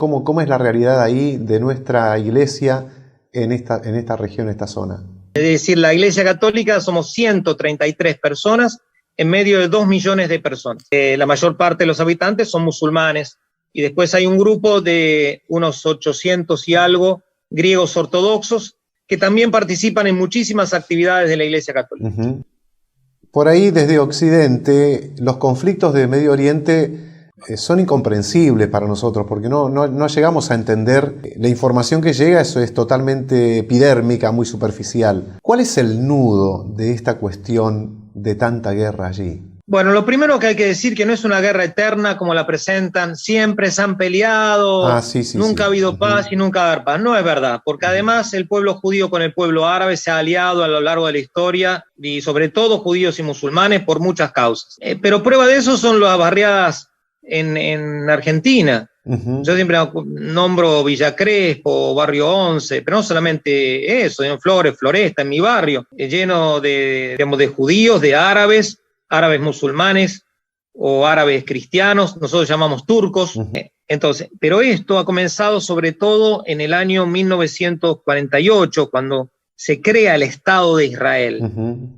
¿Cómo es la realidad ahí de nuestra iglesia en esta región, en esta zona? Es decir, la Iglesia Católica somos 133 personas en medio de 2 millones de personas. La mayor parte de los habitantes son musulmanes y después hay un grupo de unos 800 y algo griegos ortodoxos que también participan en muchísimas actividades de la Iglesia Católica. Uh-huh. Por ahí, desde Occidente, los conflictos de Medio Oriente son incomprensibles para nosotros porque no llegamos a entender. La información que llega eso es totalmente epidérmica, muy superficial. ¿Cuál es el nudo de esta cuestión de tanta guerra allí? Bueno, lo primero que hay que decir que no es una guerra eterna como la presentan, siempre se han peleado, nunca ha habido paz y nunca va a haber paz. No es verdad, porque además el pueblo judío con el pueblo árabe se ha aliado a lo largo de la historia y sobre todo judíos y musulmanes por muchas causas. Pero prueba de eso son las barriadas en Argentina. Yo siempre nombro Villa Crespo, Barrio 11, pero no solamente eso, en Flores, Floresta, en mi barrio, lleno de judíos, de árabes musulmanes o árabes cristianos, nosotros llamamos turcos. Entonces, pero esto ha comenzado sobre todo en el año 1948, cuando se crea el Estado de Israel.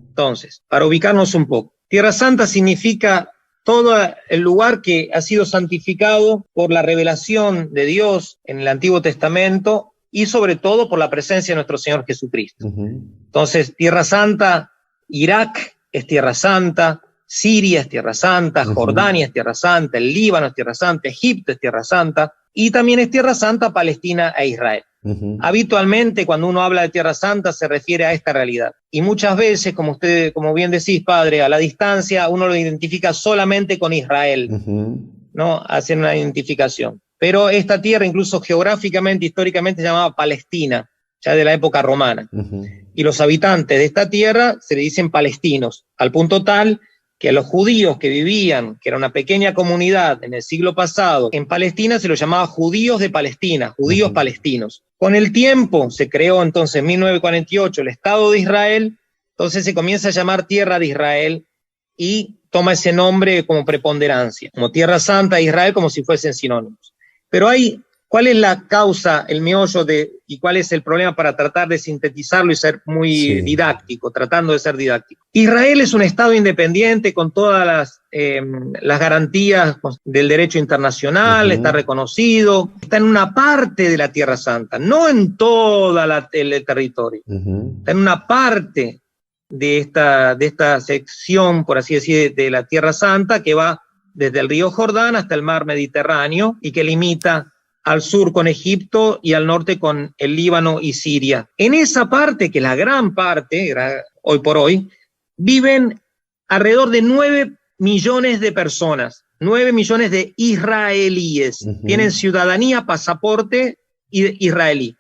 Entonces, para ubicarnos un poco, Tierra Santa significa todo el lugar que ha sido santificado por la revelación de Dios en el Antiguo Testamento y sobre todo por la presencia de nuestro Señor Jesucristo. Entonces, Tierra Santa, Irak es Tierra Santa, Siria es Tierra Santa, Jordania es Tierra Santa, el Líbano es Tierra Santa, Egipto es Tierra Santa, y también es Tierra Santa Palestina e Israel. Habitualmente, cuando uno habla de Tierra Santa, se refiere a esta realidad. Y muchas veces, como bien decís, padre, a la distancia, uno lo identifica solamente con Israel, ¿no? Hacen una identificación. Pero esta tierra, incluso geográficamente, históricamente, se llamaba Palestina, ya de la época romana. Y los habitantes de esta tierra se le dicen palestinos, al punto tal que a los judíos que vivían, que era una pequeña comunidad en el siglo pasado, en Palestina se los llamaba judíos de Palestina, judíos palestinos. Con el tiempo se creó entonces en 1948 el Estado de Israel, entonces se comienza a llamar Tierra de Israel y toma ese nombre como preponderancia, como Tierra Santa de Israel, como si fuesen sinónimos. Pero ¿cuál es la causa, el meollo y cuál es el problema para tratar de sintetizarlo y ser muy didáctico, tratando de ser didáctico? Israel es un Estado independiente con todas las garantías del derecho internacional, está reconocido, está en una parte de la Tierra Santa, no en todo el territorio, está en una parte de esta sección, por así decir, de la Tierra Santa que va desde el río Jordán hasta el mar Mediterráneo y que limita al sur con Egipto y al norte con el Líbano y Siria. En esa parte, que es la gran parte, hoy por hoy, viven alrededor de 9 millones de personas, 9 millones de israelíes. Tienen ciudadanía, pasaporte israelí.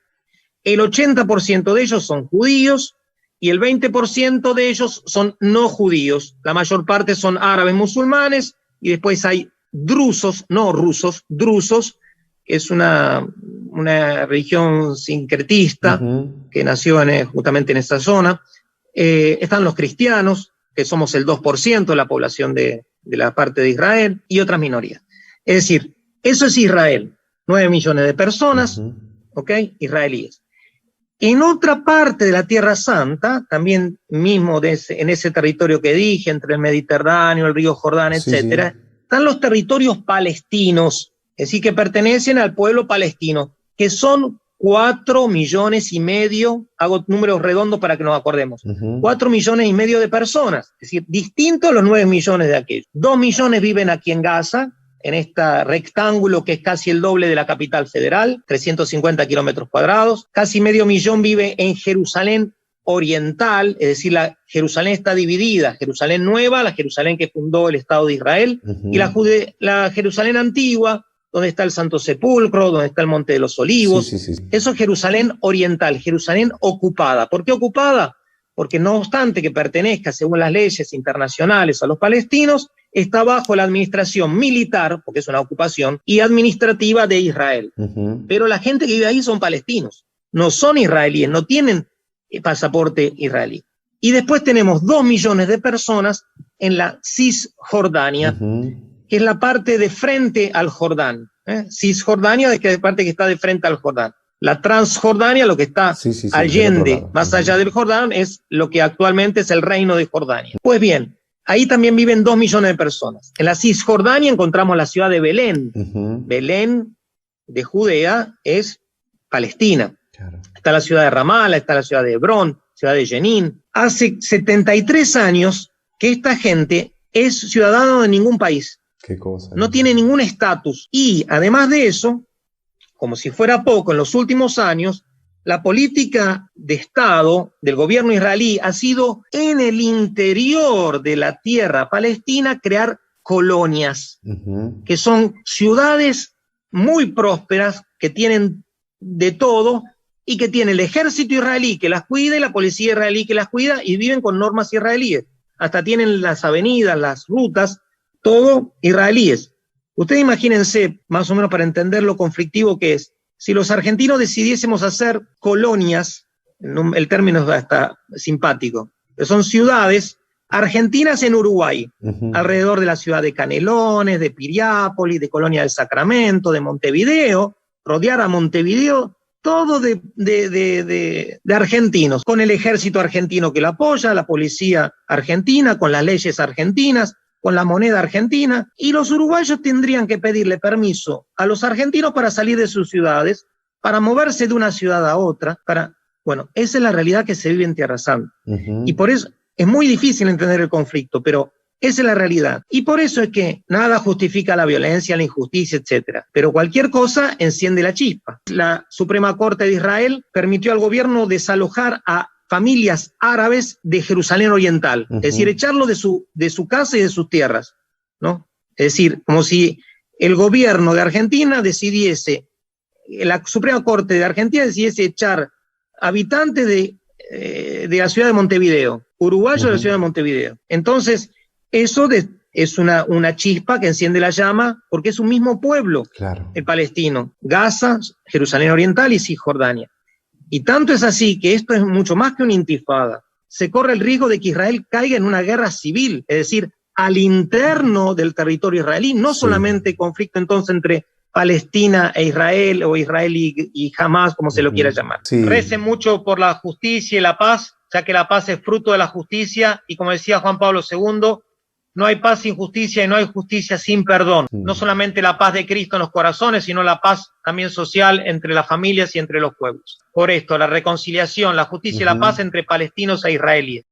El 80% de ellos son judíos y el 20% de ellos son no judíos. La mayor parte son árabes musulmanes y después hay drusos, no rusos, drusos, que es una religión sincretista que nació justamente en esta zona. Están los cristianos, que somos el 2% de la población de la parte de Israel, y otras minorías. Es decir, eso es Israel, 9 millones de personas, israelíes. En otra parte de la Tierra Santa, también mismo en ese territorio que dije, entre el Mediterráneo, el río Jordán, etcétera, están los territorios palestinos, es decir, que pertenecen al pueblo palestino, que son 4 millones y medio, hago números redondos para que nos acordemos, 4 millones y medio de personas, es decir, distintos a los 9 millones de aquellos. 2 millones viven aquí en Gaza, en este rectángulo que es casi el doble de la capital federal, 350 kilómetros cuadrados, casi medio millón vive en Jerusalén oriental, es decir, la Jerusalén está dividida, Jerusalén nueva, la Jerusalén que fundó el Estado de Israel, y la Jerusalén antigua, donde está el Santo Sepulcro, donde está el Monte de los Olivos. Eso es Jerusalén oriental, Jerusalén ocupada. ¿Por qué ocupada? Porque no obstante que pertenezca, según las leyes internacionales, a los palestinos, está bajo la administración militar, porque es una ocupación, y administrativa de Israel. Pero la gente que vive ahí son palestinos, no son israelíes, no tienen pasaporte israelí. Y después tenemos 2 millones de personas en la Cisjordania, que es la parte de frente al Jordán. Cisjordania, que es la parte que está de frente al Jordán. La Transjordania, lo que está allende, más allá del Jordán, es lo que actualmente es el reino de Jordania. Pues bien, ahí también viven 2 millones de personas. En la Cisjordania encontramos la ciudad de Belén. Belén de Judea es Palestina. Claro. Está la ciudad de Ramala, está la ciudad de Hebrón, ciudad de Jenin. Hace 73 años que esta gente es ciudadano de ningún país. Qué cosa. No tiene ningún estatus. Y además de eso, como si fuera poco, en los últimos años, la política de Estado del gobierno israelí ha sido en el interior de la tierra palestina crear colonias, que son ciudades muy prósperas, que tienen de todo y que tiene el ejército israelí que las cuida y la policía israelí que las cuida y viven con normas israelíes. Hasta tienen las avenidas, las rutas, todo israelíes. Ustedes imagínense, más o menos para entender lo conflictivo que es, si los argentinos decidiésemos hacer colonias, el término es hasta simpático, que son ciudades argentinas en Uruguay, alrededor de la ciudad de Canelones, de Piriápolis, de Colonia del Sacramento, de Montevideo, rodear a Montevideo, todo de argentinos, con el ejército argentino que lo apoya, la policía argentina, con las leyes argentinas, con la moneda argentina, y los uruguayos tendrían que pedirle permiso a los argentinos para salir de sus ciudades, para moverse de una ciudad a otra, bueno, esa es la realidad que se vive en Tierra Santa. Y por eso es muy difícil entender el conflicto, pero esa es la realidad. Y por eso es que nada justifica la violencia, la injusticia, etc. Pero cualquier cosa enciende la chispa. La Suprema Corte de Israel permitió al gobierno desalojar a familias árabes de Jerusalén Oriental, es decir, echarlo de su casa y de sus tierras, ¿no? Es decir, como si el gobierno de Argentina decidiese, la Suprema Corte de Argentina decidiese echar habitantes de la ciudad de Montevideo, uruguayos de la ciudad de Montevideo. Entonces, eso es una chispa que enciende la llama, porque es un mismo pueblo, claro, el palestino, Gaza, Jerusalén Oriental y Cisjordania. Y tanto es así que esto es mucho más que una intifada. Se corre el riesgo de que Israel caiga en una guerra civil, es decir, al interno del territorio israelí, no solamente conflicto entonces entre Palestina e Israel, o Israel y Hamas, como se lo quiera llamar. Recen mucho por la justicia y la paz, ya que la paz es fruto de la justicia, y como decía Juan Pablo II, no hay paz sin justicia y no hay justicia sin perdón. No solamente la paz de Cristo en los corazones, sino la paz también social entre las familias y entre los pueblos. Por esto, la reconciliación, la justicia y la paz entre palestinos e israelíes.